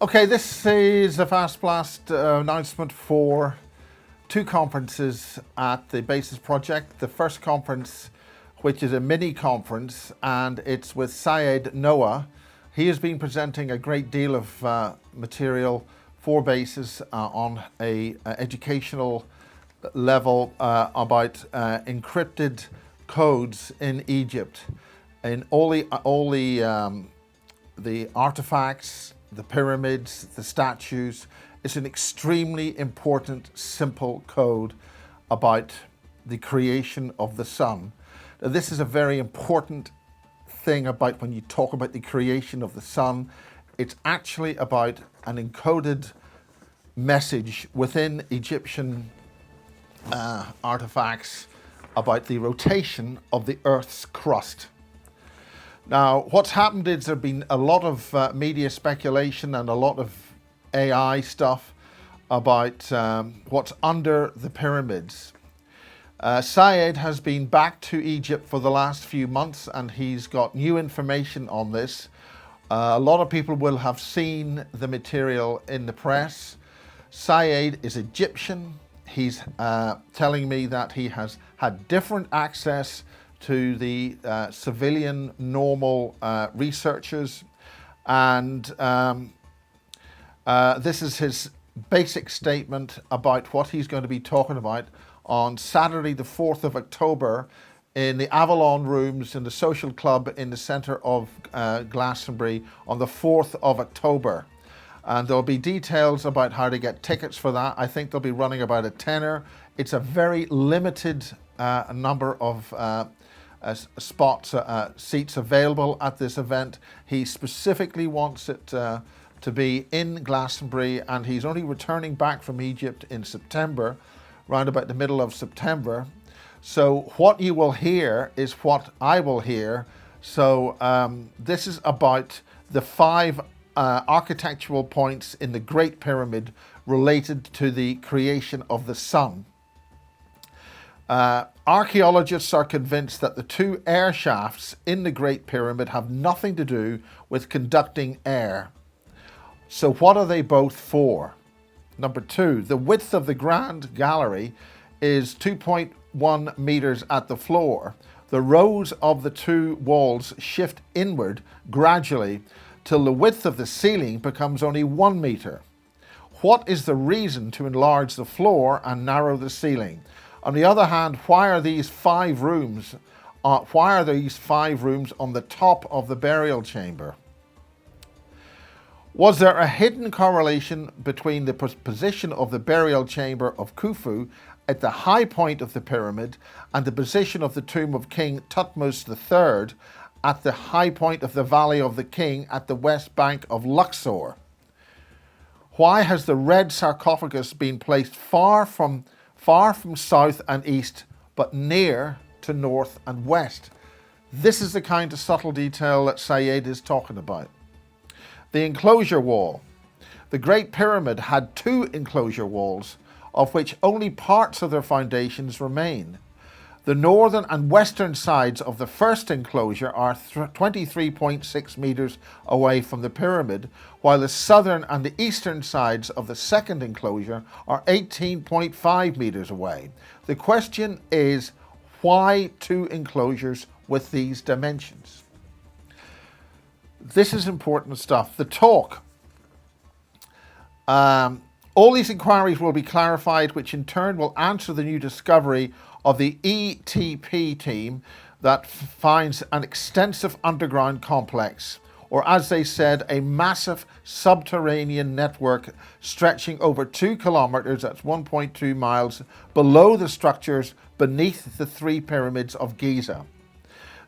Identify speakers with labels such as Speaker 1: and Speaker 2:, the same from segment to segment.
Speaker 1: Okay, this is a Fast Blast announcement for two conferences at the BASES project. The first conference, which is a mini conference, and it's with Syed Noah. He has been presenting a great deal of material for BASES on a educational level about encrypted codes in Egypt, in all the artifacts, the pyramids, the statues. It's an extremely important, simple code about the creation of the sun. Now, this is a very important thing about when you talk about the creation of the sun. It's actually about an encoded message within Egyptian artifacts about the rotation of the Earth's crust. Now, what's happened is there have been a lot of media speculation and a lot of AI stuff about what's under the pyramids. Syed has been back to Egypt for the last few months and he's got new information on this. A lot of people will have seen the material in the press. Syed is Egyptian. He's telling me that he has had different access to the civilian normal researchers, and this is his basic statement about what he's going to be talking about on Saturday the 4th of October in the Avalon rooms in the social club in the centre of Glastonbury on the 4th of October. And there'll be details about how to get tickets for that. I think they'll be running about a tenner. It's a very limited number of spots, seats available at this event. He specifically wants it to be in Glastonbury, and he's only returning back from Egypt in September, round about the middle of September. So what you will hear is what I will hear. So this is about the five architectural points in the Great Pyramid related to the creation of the sun. Archaeologists are convinced that the two air shafts in the Great Pyramid have nothing to do with conducting air. So what are they both for? Number two, the width of the Grand Gallery is 2.1 meters at the floor. The rows of the two walls shift inward gradually till the width of the ceiling becomes only 1 meter. What is the reason to enlarge the floor and narrow the ceiling? On the other hand, why are these five rooms on the top of the burial chamber? Was there a hidden correlation between the position of the burial chamber of Khufu at the high point of the pyramid and the position of the tomb of King Thutmose III at the high point of the Valley of the King at the west bank of Luxor? Why has the red sarcophagus been placed far from south and east, but near to north and west? This is the kind of subtle detail that Syed is talking about. The enclosure wall. The Great Pyramid had two enclosure walls, of which only parts of their foundations remain. The northern and western sides of the first enclosure are 23.6 meters away from the pyramid, while the southern and the eastern sides of the second enclosure are 18.5 meters away. The question is, why two enclosures with these dimensions? This is important stuff. The talk. All these inquiries will be clarified, which in turn will answer the new discovery of the ETP team that finds an extensive underground complex, or as they said, a massive subterranean network stretching over 2 kilometers, that's 1.2 miles, below the structures beneath the three pyramids of Giza.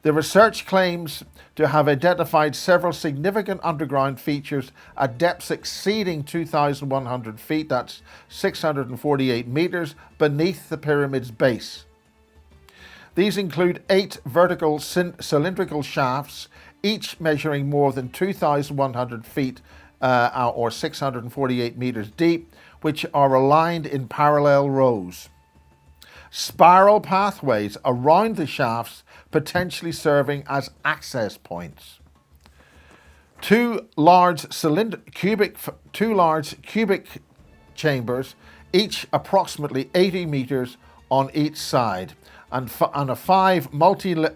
Speaker 1: The research claims to have identified several significant underground features at depths exceeding 2,100 feet, that's 648 meters, beneath the pyramid's base. These include 8 vertical cylindrical shafts, each measuring more than 2,100 feet or 648 meters deep, which are aligned in parallel rows. Spiral pathways around the shafts, potentially serving as access points. two large cubic chambers, each approximately 80 meters on each side, and five multi-level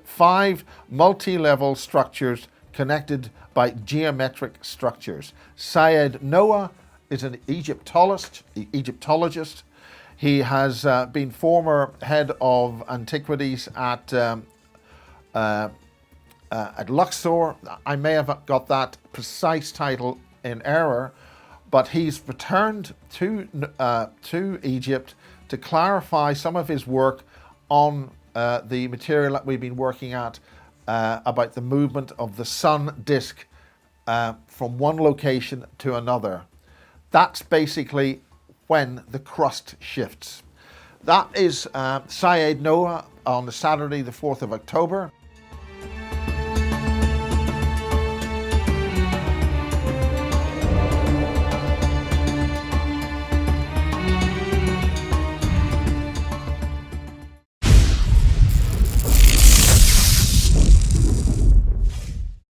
Speaker 1: structures connected by geometric structures. Syed Noah is an Egyptologist. He has been former head of antiquities at Luxor. I may have got that precise title in error, but he's returned to Egypt to clarify some of his work on the material that we've been working at about the movement of the sun disk from one location to another. That's basically when the crust shifts. That is Syed Noah on the Saturday, the 4th of October.